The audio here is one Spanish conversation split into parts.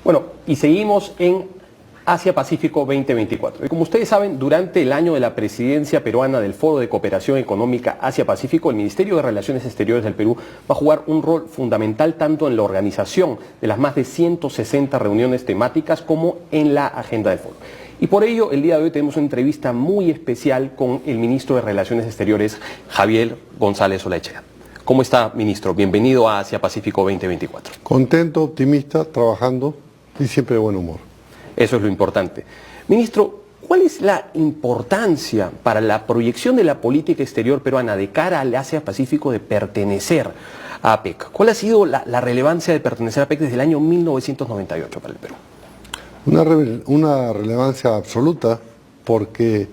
Bueno, y seguimos en Asia-Pacífico 2024. Y como ustedes saben, durante el año de la presidencia peruana del Foro de Cooperación Económica Asia-Pacífico, el Ministerio de Relaciones Exteriores del Perú va a jugar un rol fundamental tanto en la organización de las más de 160 reuniones temáticas como en la agenda del foro. Y por ello, el día de hoy tenemos una entrevista muy especial con el ministro de Relaciones Exteriores, Javier González Olaechea. ¿Cómo está, ministro? Bienvenido a Asia-Pacífico 2024. Contento, optimista, trabajando y siempre de buen humor. Eso es lo importante. Ministro, ¿cuál es la importancia para la proyección de la política exterior peruana de cara al Asia-Pacífico de pertenecer a APEC? ¿Cuál ha sido la relevancia de pertenecer a APEC desde el año 1998 para el Perú? Una relevancia absoluta porque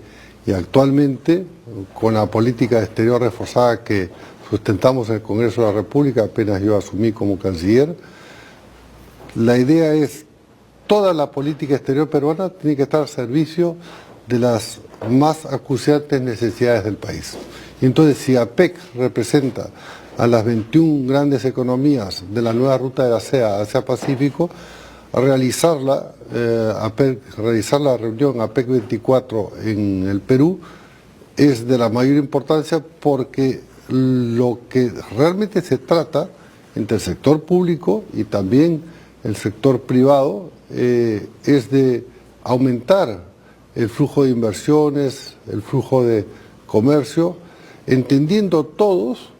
y actualmente, con la política exterior reforzada que sustentamos en el Congreso de la República, apenas yo asumí como canciller, la idea es toda la política exterior peruana tiene que estar al servicio de las más acuciantes necesidades del país. Y entonces, si APEC representa a las 21 grandes economías de la nueva ruta de la seda Asia-Pacífico, realizar la reunión APEC 24 en el Perú es de la mayor importancia porque lo que realmente se trata entre el sector público y también el sector privado es de aumentar el flujo de inversiones, el flujo de comercio, entendiendo todos,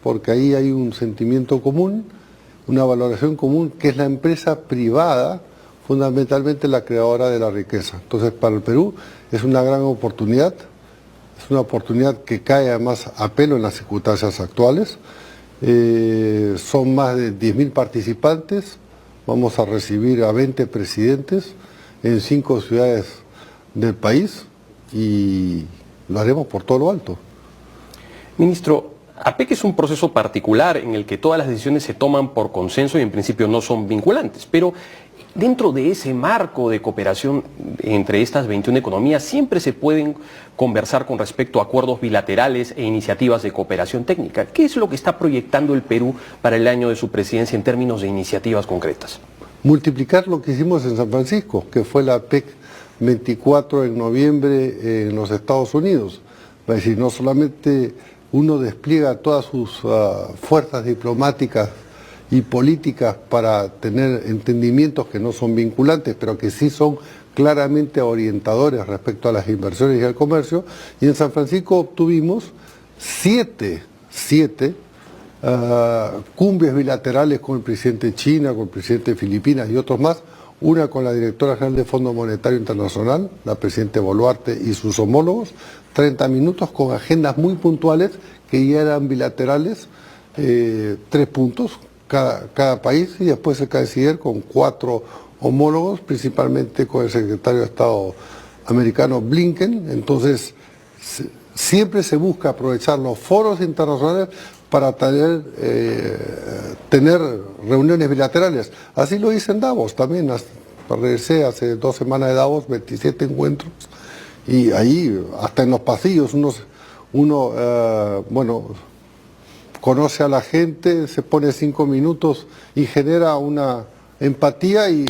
porque ahí hay un sentimiento común, una valoración común, que es la empresa privada, fundamentalmente la creadora de la riqueza. Entonces, para el Perú es una gran oportunidad, es una oportunidad que cae además a pelo en las circunstancias actuales. Son más de 10.000 participantes. Vamos a recibir a 20 presidentes en 5 ciudades del país y lo haremos por todo lo alto. Ministro, APEC es un proceso particular en el que todas las decisiones se toman por consenso y en principio no son vinculantes, pero dentro de ese marco de cooperación entre estas 21 economías siempre se pueden conversar con respecto a acuerdos bilaterales e iniciativas de cooperación técnica. ¿Qué es lo que está proyectando el Perú para el año de su presidencia en términos de iniciativas concretas? Multiplicar lo que hicimos en San Francisco, que fue la APEC 24 en noviembre en los Estados Unidos. Es decir, no solamente uno despliega todas sus fuerzas diplomáticas y políticas para tener entendimientos que no son vinculantes, pero que sí son claramente orientadores respecto a las inversiones y al comercio. Y en San Francisco obtuvimos siete cumbias bilaterales con el presidente de China, con el presidente de Filipinas y otros más, una con la directora general del Fondo Monetario Internacional, la presidenta Boluarte y sus homólogos, 30 minutos con agendas muy puntuales que ya eran bilaterales, 3 puntos cada país, y después el canciller con 4 homólogos, principalmente con el secretario de Estado americano Blinken. Entonces, siempre se busca aprovechar los foros internacionales para tener reuniones bilaterales. Así lo hice en Davos también. Regresé hace 2 semanas de Davos, 27 encuentros, y ahí, hasta en los pasillos, uno conoce a la gente, se pone 5 minutos y genera una empatía y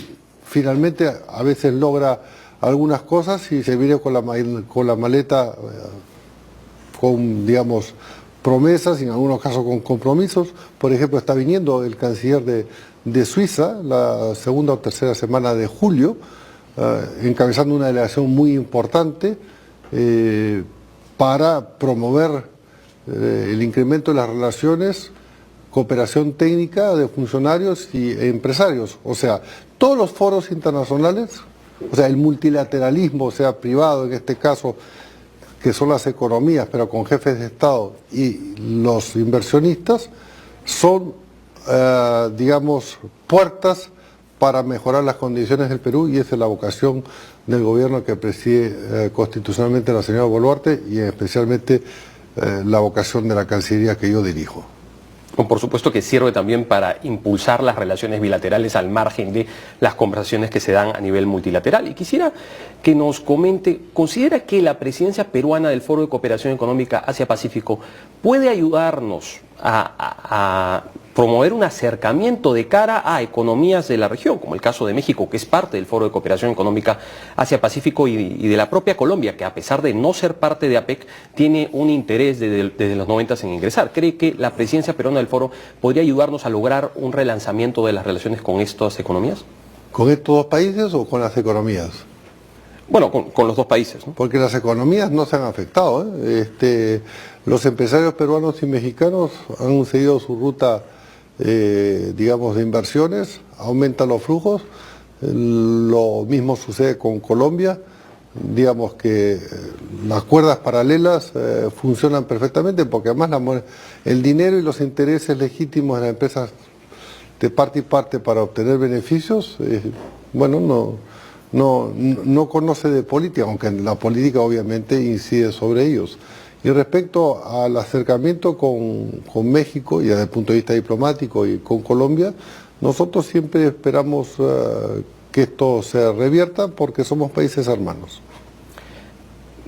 finalmente a veces logra algunas cosas y se viene con la maleta con, digamos, promesas y en algunos casos con compromisos. Por ejemplo, está viniendo el canciller de Suiza la segunda o tercera semana de julio, encabezando una delegación muy importante para promover el incremento de las relaciones, cooperación técnica de funcionarios y empresarios. O sea, todos los foros internacionales, o sea, el multilateralismo, sea privado en este caso, que son las economías, pero con jefes de Estado y los inversionistas, son, digamos, puertas para mejorar las condiciones del Perú, y esa es la vocación del gobierno que preside constitucionalmente la señora Boluarte y especialmente la vocación de la Cancillería que yo dirijo. Por supuesto que sirve también para impulsar las relaciones bilaterales al margen de las conversaciones que se dan a nivel multilateral. Y quisiera que nos comente, ¿considera que la presidencia peruana del Foro de Cooperación Económica Asia-Pacífico puede ayudarnos a promover un acercamiento de cara a economías de la región, como el caso de México, que es parte del Foro de Cooperación Económica Asia-Pacífico, y de la propia Colombia, que a pesar de no ser parte de APEC, tiene un interés desde los 90 en ingresar. ¿Cree que la presidencia peruana del Foro podría ayudarnos a lograr un relanzamiento de las relaciones con estas economías? ¿Con estos dos países o con las economías? Bueno, con los dos países, ¿no? Porque las economías no se han afectado, ¿eh? Los empresarios peruanos y mexicanos han seguido su ruta, digamos, de inversiones, aumentan los flujos. Lo mismo sucede con Colombia. Digamos que las cuerdas paralelas funcionan perfectamente, porque además el dinero y los intereses legítimos de las empresas de parte y parte para obtener beneficios, bueno, no conoce de política, aunque la política obviamente incide sobre ellos. Y respecto al acercamiento con México, y desde el punto de vista diplomático, y con Colombia, nosotros siempre esperamos que esto se revierta, porque somos países hermanos.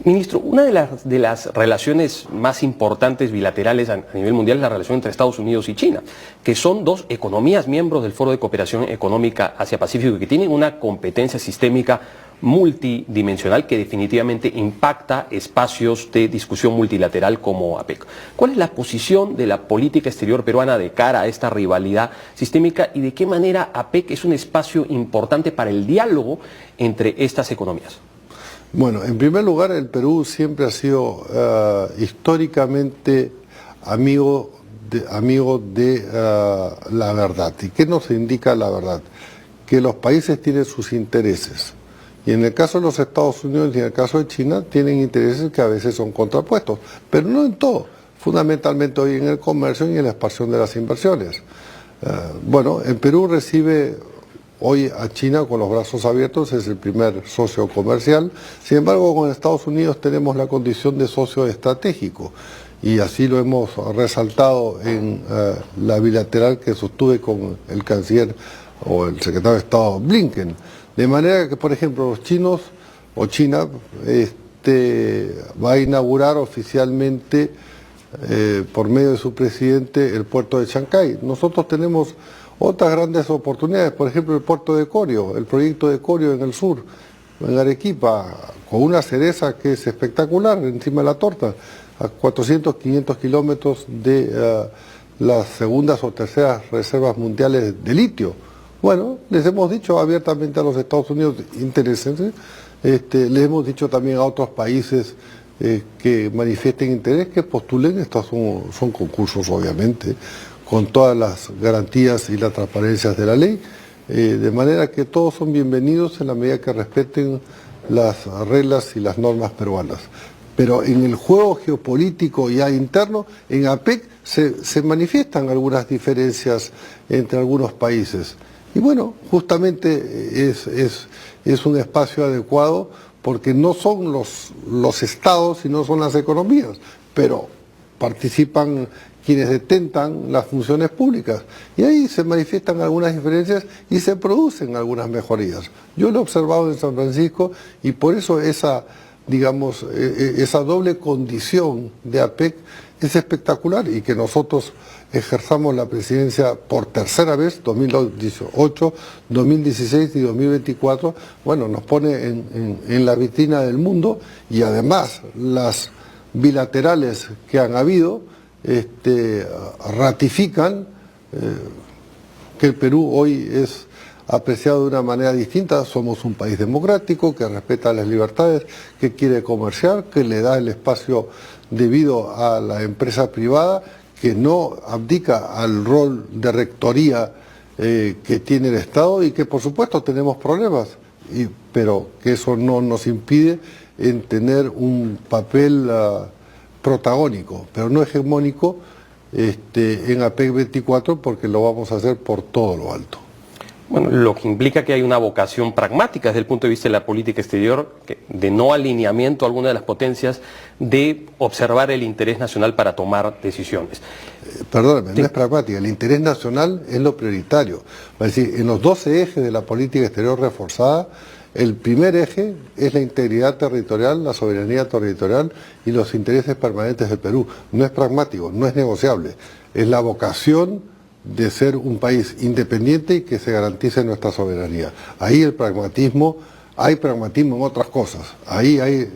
Ministro, una de las relaciones más importantes bilaterales a nivel mundial es la relación entre Estados Unidos y China, que son dos economías miembros del Foro de Cooperación Económica Asia-Pacífico, que tienen una competencia sistémica multidimensional que definitivamente impacta espacios de discusión multilateral como APEC. ¿Cuál es la posición de la política exterior peruana de cara a esta rivalidad sistémica, y de qué manera APEC es un espacio importante para el diálogo entre estas economías? Bueno, en primer lugar, el Perú siempre ha sido históricamente amigo de la verdad. ¿Y qué nos indica la verdad? Que los países tienen sus intereses. Y en el caso de los Estados Unidos y en el caso de China, tienen intereses que a veces son contrapuestos, pero no en todo, fundamentalmente hoy en el comercio y en la expansión de las inversiones. Bueno, el Perú recibe hoy a China con los brazos abiertos, es el primer socio comercial. Sin embargo, con Estados Unidos tenemos la condición de socio estratégico, y así lo hemos resaltado en la bilateral que sostuve con el canciller o el secretario de Estado Blinken. De manera que, por ejemplo, los chinos o China va a inaugurar oficialmente por medio de su presidente el puerto de Chancay. Nosotros tenemos otras grandes oportunidades, por ejemplo el puerto de Corio, el proyecto de Corio en el sur, en Arequipa, con una cereza que es espectacular encima de la torta, a 400, 500 kilómetros de las segundas o terceras reservas mundiales de litio. Bueno, les hemos dicho abiertamente a los Estados Unidos, interésense, les hemos dicho también a otros países que manifiesten interés, que postulen. Estos son concursos, obviamente, con todas las garantías y las transparencias de la ley, de manera que todos son bienvenidos en la medida que respeten las reglas y las normas peruanas. Pero en el juego geopolítico ya interno, en APEC se manifiestan algunas diferencias entre algunos países. Y bueno, justamente es un espacio adecuado, porque no son los estados, sino son las economías, pero participan quienes detentan las funciones públicas. Y ahí se manifiestan algunas diferencias y se producen algunas mejorías. Yo lo he observado en San Francisco, y por eso esa doble condición de APEC es espectacular, y que nosotros ejerzamos la presidencia por tercera vez, 2018, 2016 y 2024, bueno, nos pone en la vitrina del mundo. Y además las bilaterales que han habido ratifican que el Perú hoy es apreciado de una manera distinta. Somos un país democrático que respeta las libertades, que quiere comerciar, que le da el espacio debido a la empresa privada, que no abdica al rol de rectoría que tiene el Estado, y que por supuesto tenemos problemas, pero que eso no nos impide en tener un papel protagónico, pero no hegemónico, en APEC 24, porque lo vamos a hacer por todo lo alto. Bueno, lo que implica que hay una vocación pragmática desde el punto de vista de la política exterior, de no alineamiento a alguna de las potencias, de observar el interés nacional para tomar decisiones. Perdóname, no es pragmática, el interés nacional es lo prioritario. Es decir, en los 12 ejes de la política exterior reforzada, el primer eje es la integridad territorial, la soberanía territorial y los intereses permanentes del Perú. No es pragmático, no es negociable. Es la vocación de ser un país independiente y que se garantice nuestra soberanía. Ahí el pragmatismo, hay pragmatismo en otras cosas. Ahí hay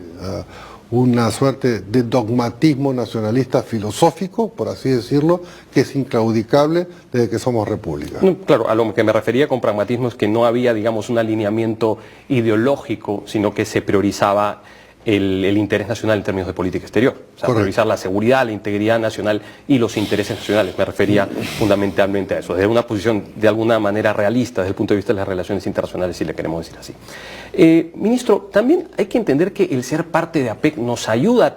una suerte de dogmatismo nacionalista filosófico, por así decirlo, que es inclaudicable desde que somos república. Claro, a lo que me refería con pragmatismo es que no había, digamos, un alineamiento ideológico, sino que se priorizaba el interés nacional en términos de política exterior. O sea, Correcto. priorizar la seguridad, la integridad nacional y los intereses nacionales. Me refería fundamentalmente a eso, desde una posición de alguna manera realista desde el punto de vista de las relaciones internacionales, si le queremos decir así. Ministro, también hay que entender que el ser parte de APEC nos ayuda a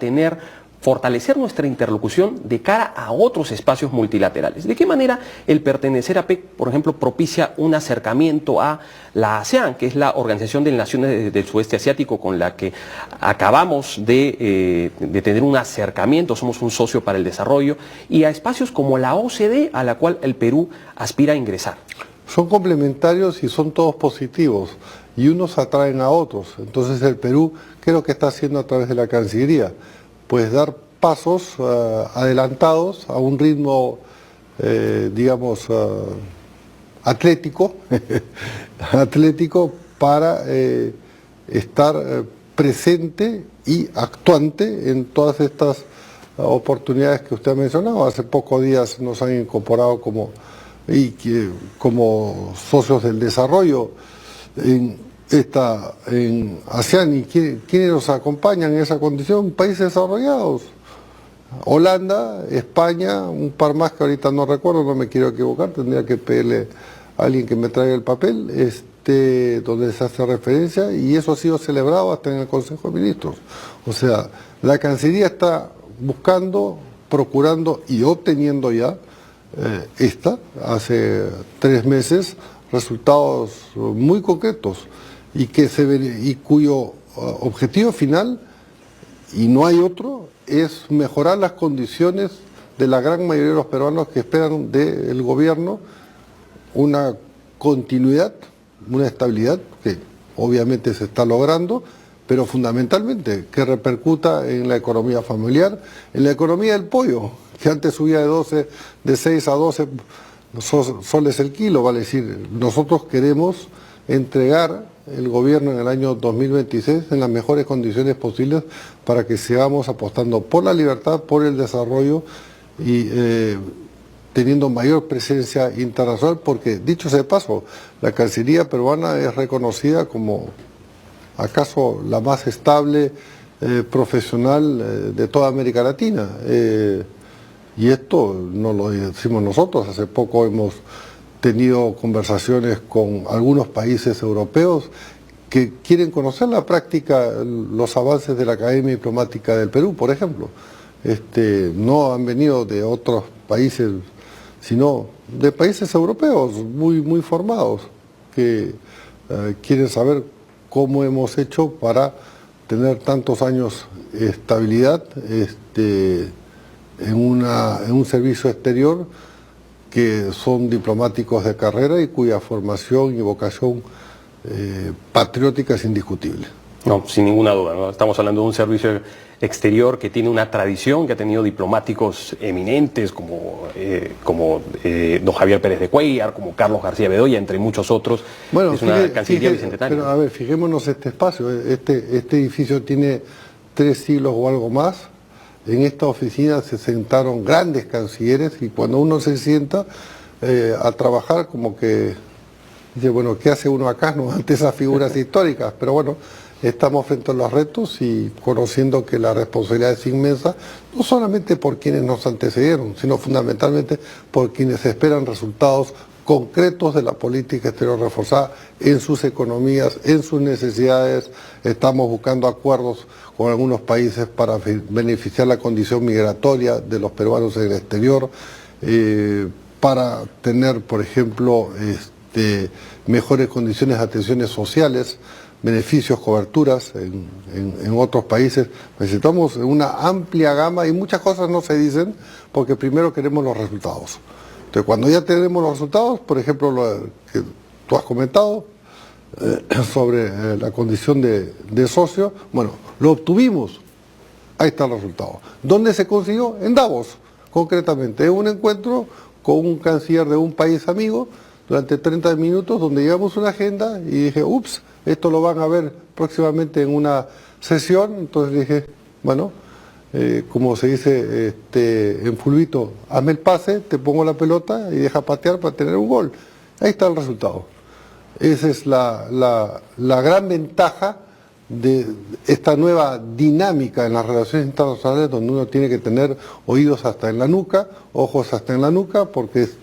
fortalecer nuestra interlocución de cara a otros espacios multilaterales. ¿De qué manera el pertenecer a APEC, por ejemplo, propicia un acercamiento a la ASEAN, que es la Organización de Naciones del Sudeste Asiático con la que acabamos de tener un acercamiento, somos un socio para el desarrollo, y a espacios como la OCDE, a la cual el Perú aspira a ingresar? Son complementarios y son todos positivos, y unos atraen a otros. Entonces el Perú, ¿qué es lo que está haciendo a través de la Cancillería? Pues dar pasos adelantados a un ritmo, digamos, atlético, atlético para estar presente y actuante en todas estas oportunidades que usted ha mencionado. Hace pocos días nos han incorporado como socios del desarrollo en ASEAN. ¿Y quiénes nos acompañan en esa condición? Países desarrollados. Holanda, España, un par más que ahorita no recuerdo, no me quiero equivocar, tendría que pedirle a alguien que me traiga el papel, donde se hace referencia, y eso ha sido celebrado hasta en el Consejo de Ministros. O sea, la Cancillería está buscando, procurando y obteniendo ya hace 3 meses, resultados muy concretos y cuyo objetivo final, y no hay otro, es mejorar las condiciones de la gran mayoría de los peruanos que esperan del gobierno una continuidad, una estabilidad que obviamente se está logrando, pero fundamentalmente que repercuta en la economía familiar, en la economía del pollo, que antes subía de 6 a 12 soles el kilo, vale decir, nosotros queremos entregar el gobierno en el año 2026 en las mejores condiciones posibles para que sigamos apostando por la libertad, por el desarrollo y teniendo mayor presencia internacional, porque dicho sea de paso, la Cancillería peruana es reconocida como acaso la más estable, profesional de toda América Latina. Y esto no lo decimos nosotros, hace poco hemos tenido conversaciones con algunos países europeos que quieren conocer la práctica, los avances de la Academia Diplomática del Perú, por ejemplo. No han venido de otros países, sino de países europeos muy formados, que quieren saber cómo hemos hecho para tener tantos años de estabilidad en un servicio exterior que son diplomáticos de carrera y cuya formación y vocación patriótica es indiscutible. No, sin ninguna duda, ¿no? Estamos hablando de un servicio exterior que tiene una tradición, que ha tenido diplomáticos eminentes como don Javier Pérez de Cuellar, como Carlos García Bedoya, entre muchos otros. Bueno, es una Cancillería bicentenaria. Pero a ver, fijémonos este espacio. Este edificio tiene 3 siglos o algo más. En esta oficina se sentaron grandes cancilleres y cuando uno se sienta a trabajar, como que dice, bueno, ¿qué hace uno acá, no? Ante esas figuras históricas? Pero bueno, estamos frente a los retos y conociendo que la responsabilidad es inmensa, no solamente por quienes nos antecedieron, sino fundamentalmente por quienes esperan resultados concretos de la política exterior reforzada en sus economías, en sus necesidades. Estamos buscando acuerdos con algunos países para beneficiar la condición migratoria de los peruanos en el exterior, para tener, por ejemplo, mejores condiciones de atenciones sociales, beneficios, coberturas en otros países. Necesitamos una amplia gama y muchas cosas no se dicen porque primero queremos los resultados. Entonces, cuando ya tenemos los resultados, por ejemplo, lo que tú has comentado sobre la condición de socio, bueno, lo obtuvimos, ahí está el resultado. ¿Dónde se consiguió? En Davos, concretamente, en un encuentro con un canciller de un país amigo durante 30 minutos, donde llevamos una agenda y dije, ups, esto lo van a ver próximamente en una sesión. Entonces dije, bueno, como se dice en fulbito, hazme el pase, te pongo la pelota y deja patear para tener un gol. Ahí está el resultado. Esa es la gran ventaja de esta nueva dinámica en las relaciones internacionales, donde uno tiene que tener oídos hasta en la nuca, ojos hasta en la nuca, porque es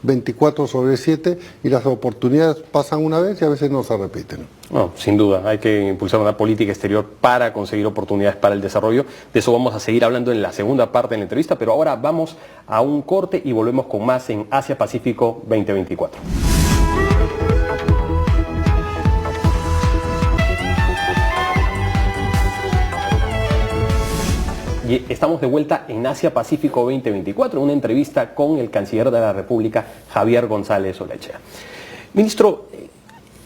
24/7 y las oportunidades pasan una vez y a veces no se repiten. No, sin duda, hay que impulsar una política exterior para conseguir oportunidades para el desarrollo. De eso vamos a seguir hablando en la segunda parte de la entrevista, pero ahora vamos a un corte y volvemos con más en Asia Pacífico 2024. Y estamos de vuelta en Asia Pacífico 2024, una entrevista con el canciller de la República, Javier González Olechea. Ministro,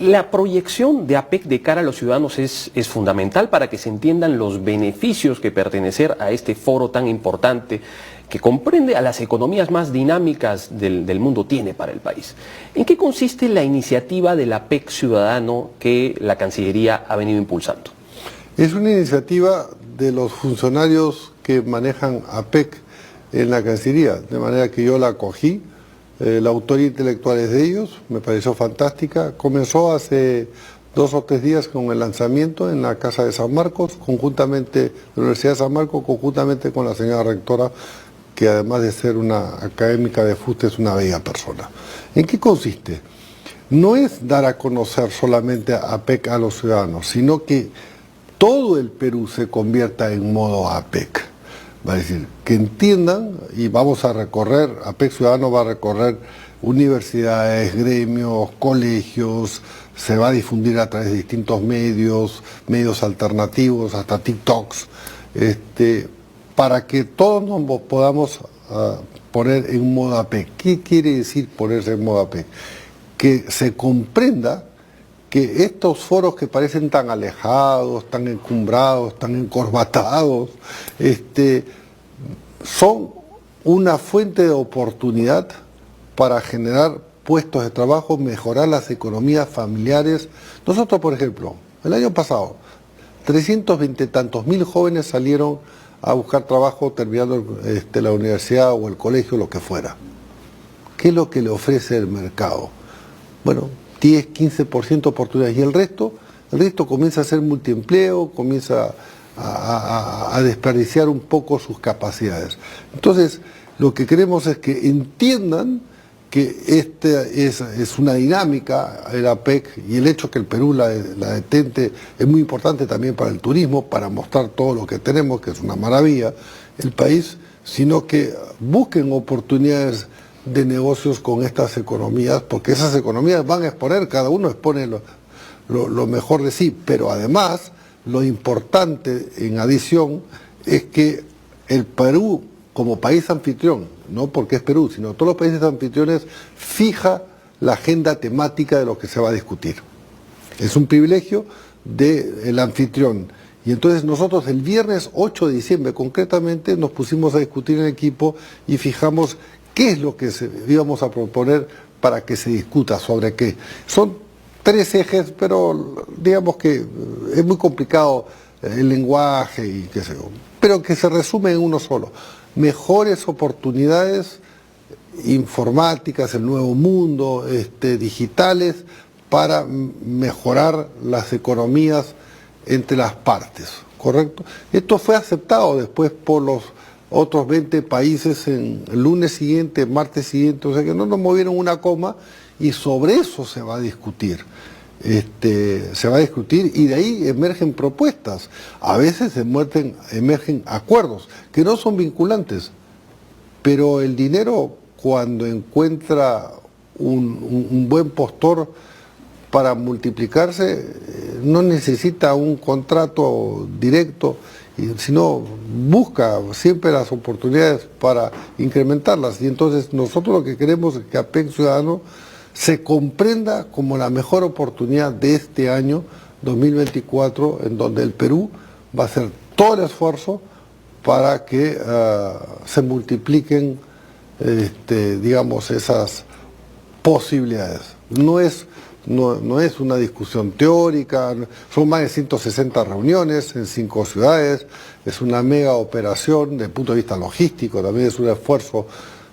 la proyección de APEC de cara a los ciudadanos es fundamental para que se entiendan los beneficios que pertenecer a este foro tan importante que comprende a las economías más dinámicas del mundo tiene para el país. ¿En qué consiste la iniciativa del APEC ciudadano que la Cancillería ha venido impulsando? Es una iniciativa de los funcionarios que manejan APEC en la Cancillería, de manera que yo la acogí. La autoría intelectual es de ellos, me pareció fantástica. Comenzó hace 2 o 3 días con el lanzamiento en la Casa de San Marcos, conjuntamente, de la Universidad de San Marcos, conjuntamente con la señora rectora, que además de ser una académica de fuste, es una bella persona. ¿En qué consiste? No es dar a conocer solamente a APEC a los ciudadanos, sino que todo el Perú se convierta en modo APEC. Va a decir, que entiendan, y vamos a recorrer, APEC Ciudadano va a recorrer universidades, gremios, colegios, se va a difundir a través de distintos medios alternativos, hasta TikToks, para que todos nos podamos poner en modo APEC. ¿Qué quiere decir ponerse en modo APEC? Que se comprenda que estos foros que parecen tan alejados, tan encumbrados, tan encorbatados, son una fuente de oportunidad para generar puestos de trabajo, mejorar las economías familiares. Nosotros, por ejemplo, el año pasado, 320 y tantos mil jóvenes salieron a buscar trabajo terminando la universidad o el colegio, lo que fuera. ¿Qué es lo que le ofrece el mercado? Bueno, 10, 15% de oportunidades, y el resto comienza a ser multiempleo, comienza a desperdiciar un poco sus capacidades. Entonces, lo que queremos es que entiendan que esta es una dinámica, el APEC, y el hecho que el Perú la detente es muy importante también para el turismo, para mostrar todo lo que tenemos, que es una maravilla, el país, sino que busquen oportunidades de negocios con estas economías, porque esas economías van a exponer, cada uno expone lo mejor de sí, pero además lo importante en adición es que el Perú como país anfitrión, no porque es Perú, sino todos los países anfitriones, fija la agenda temática de lo que se va a discutir. Es un privilegio del anfitrión. Y entonces nosotros el viernes 8 de diciembre concretamente nos pusimos a discutir en equipo y fijamos qué es lo que íbamos a proponer para que se discuta sobre qué. Son 3 ejes, pero digamos que es muy complicado el lenguaje y qué sé yo, pero que se resume en uno solo. Mejores oportunidades informáticas, el nuevo mundo, digitales, para mejorar las economías entre las partes, ¿correcto? Esto fue aceptado después por los otros 20 países en el lunes siguiente, martes siguiente, o sea que no nos movieron una coma, y sobre eso se va a discutir. Se va a discutir y de ahí emergen propuestas, a veces emergen acuerdos que no son vinculantes, pero el dinero, cuando encuentra un buen postor para multiplicarse, no necesita un contrato directo, sino busca siempre las oportunidades para incrementarlas. Y entonces nosotros lo que queremos es que APEC Ciudadano se comprenda como la mejor oportunidad de este año 2024, en donde el Perú va a hacer todo el esfuerzo para que se multipliquen digamos, esas posibilidades. No es una discusión teórica, son más de 160 reuniones en 5 ciudades, es una mega operación desde el punto de vista logístico, también es un esfuerzo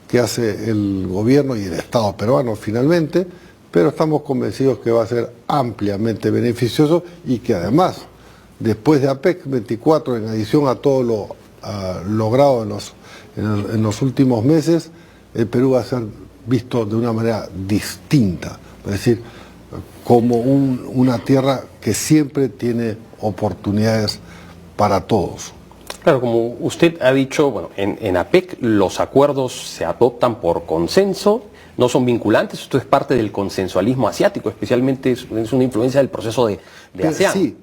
que hace el gobierno y el Estado peruano finalmente, pero estamos convencidos que va a ser ampliamente beneficioso y que además, después de APEC 24, en adición a todo lo logrado en los últimos meses, el Perú va a ser visto de una manera distinta, es decir, como una tierra que siempre tiene oportunidades para todos. Claro, como usted ha dicho, bueno, en APEC los acuerdos se adoptan por consenso, no son vinculantes, esto es parte del consensualismo asiático, especialmente es una influencia del proceso de ASEAN. Sí,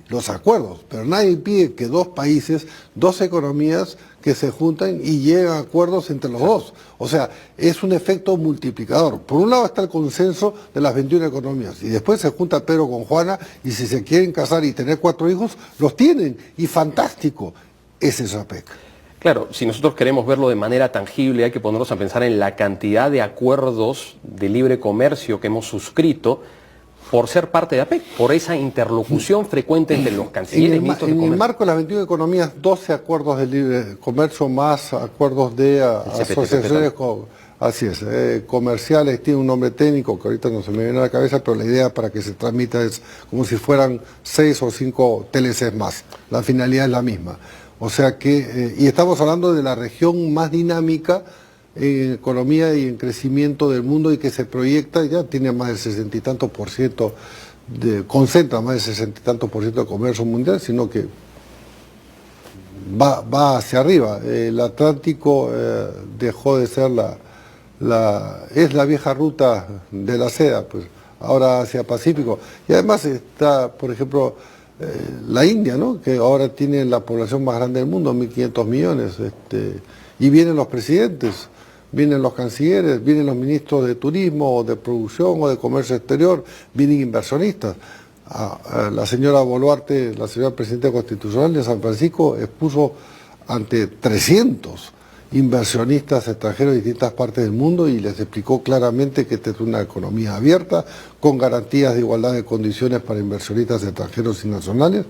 los acuerdos, pero nadie pide que dos países, dos economías que se juntan y lleguen a acuerdos entre los dos. O sea, es un efecto multiplicador. Por un lado está el consenso de las 21 economías y después se junta Pedro con Juana y si se quieren casar y tener 4 hijos, los tienen y fantástico. Ese es APEC. Claro, si nosotros queremos verlo de manera tangible hay que ponernos a pensar en la cantidad de acuerdos de libre comercio que hemos suscrito por ser parte de APEC, por esa interlocución frecuente entre los cancilleres y ministros de comercio. En el marco de las 21 economías, 12 acuerdos de libre comercio más acuerdos de asociaciones, así es, comerciales, tiene un nombre técnico que ahorita no se me viene a la cabeza, pero la idea para que se transmita es como si fueran 6 o 5 TLCs más. La finalidad es la misma. O sea que, y estamos hablando de la región más dinámica en economía y en crecimiento del mundo y que se proyecta, ya tiene más del 60 y tantos por ciento, concentra más del 60 y tantos por ciento de comercio mundial, sino que va hacia arriba. El Atlántico dejó de ser es la vieja ruta de la seda, pues ahora hacia Pacífico. Y además está, por ejemplo, la India, ¿no?, que ahora tiene la población más grande del mundo, 1.500 millones, y vienen los presidentes, vienen los cancilleres, vienen los ministros de turismo, o de producción, o de comercio exterior, vienen inversionistas. La señora Boluarte, la señora presidenta constitucional de San Francisco, expuso ante 300 inversionistas extranjeros de distintas partes del mundo y les explicó claramente que esta es una economía abierta, con garantías de igualdad de condiciones para inversionistas extranjeros y nacionales.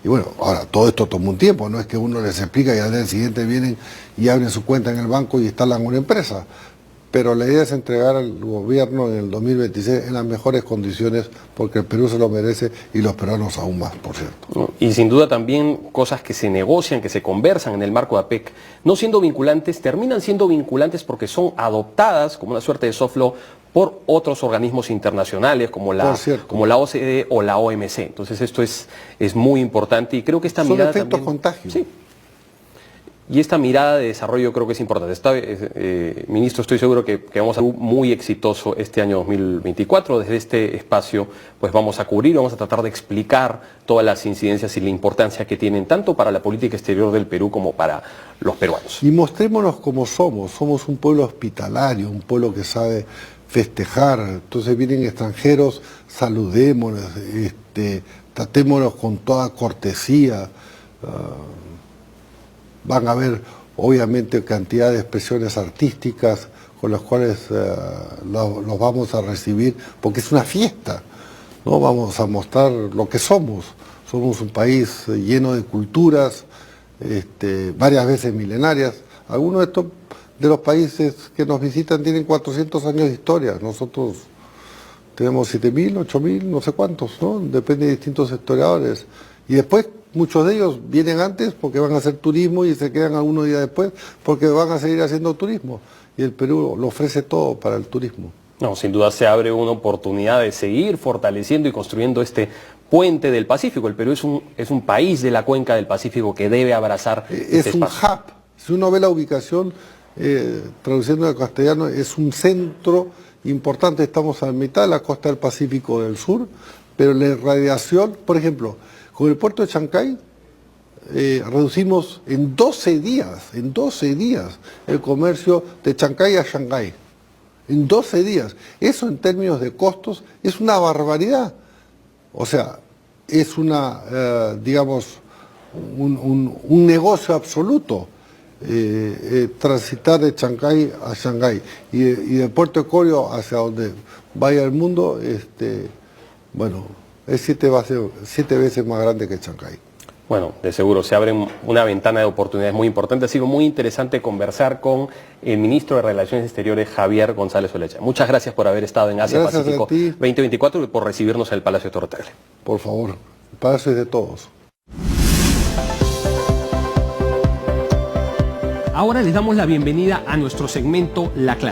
Y bueno, ahora todo esto toma un tiempo, no es que uno les explica y al día siguiente vienen y abren su cuenta en el banco y instalan una empresa. Pero la idea es entregar al gobierno en el 2026 en las mejores condiciones, porque el Perú se lo merece y los peruanos aún más, por cierto. Y sin duda también cosas que se negocian, que se conversan en el marco de APEC, no siendo vinculantes, terminan siendo vinculantes porque son adoptadas como una suerte de soft law por otros organismos internacionales como la OCDE o la OMC. Entonces esto es muy importante y creo que esta mirada son efectos también, contagio. Sí. Y esta mirada de desarrollo creo que es importante. Ministro, estoy seguro que vamos a ser muy exitoso este año 2024. Desde este espacio pues vamos a cubrir, vamos a tratar de explicar todas las incidencias y la importancia que tienen tanto para la política exterior del Perú como para los peruanos. Y mostrémonos como somos un pueblo hospitalario, un pueblo que sabe festejar. Entonces vienen extranjeros, saludémonos, tratémonos con toda cortesía. Van a haber, obviamente, cantidad de expresiones artísticas con las cuales los vamos a recibir, porque es una fiesta, ¿no? Vamos a mostrar lo que somos. Somos un país lleno de culturas, varias veces milenarias. Algunos de los países que nos visitan tienen 400 años de historia. Nosotros tenemos 7.000, 8.000, no sé cuántos, ¿no? Depende de distintos historiadores. Y después muchos de ellos vienen antes porque van a hacer turismo y se quedan algunos días después porque van a seguir haciendo turismo. Y el Perú lo ofrece todo para el turismo. No, sin duda se abre una oportunidad de seguir fortaleciendo y construyendo este puente del Pacífico. El Perú es un país de la cuenca del Pacífico que debe abrazar este es un espacio. hub. Si uno ve la ubicación, traduciendo al castellano, es un centro importante. Estamos a mitad de la costa del Pacífico del Sur, pero la irradiación, por ejemplo, con el puerto de Chancay reducimos en 12 días, el comercio de Chancay a Shanghái. En 12 días. Eso en términos de costos es una barbaridad. O sea, es digamos, un negocio absoluto. transitar de Chancay a Shanghái y de Puerto de Corio hacia donde vaya el mundo, bueno, es 7 veces más grande que Chancay. Bueno, de seguro se abre una ventana de oportunidades muy importante. Ha sido muy interesante conversar con el ministro de Relaciones Exteriores, Javier González Olecha. Muchas gracias por haber estado en Asia Pacífico 2024 y por recibirnos en el Palacio de Torre Tagle. Por favor, el Palacio es de todos. Ahora les damos la bienvenida a nuestro segmento La Clave.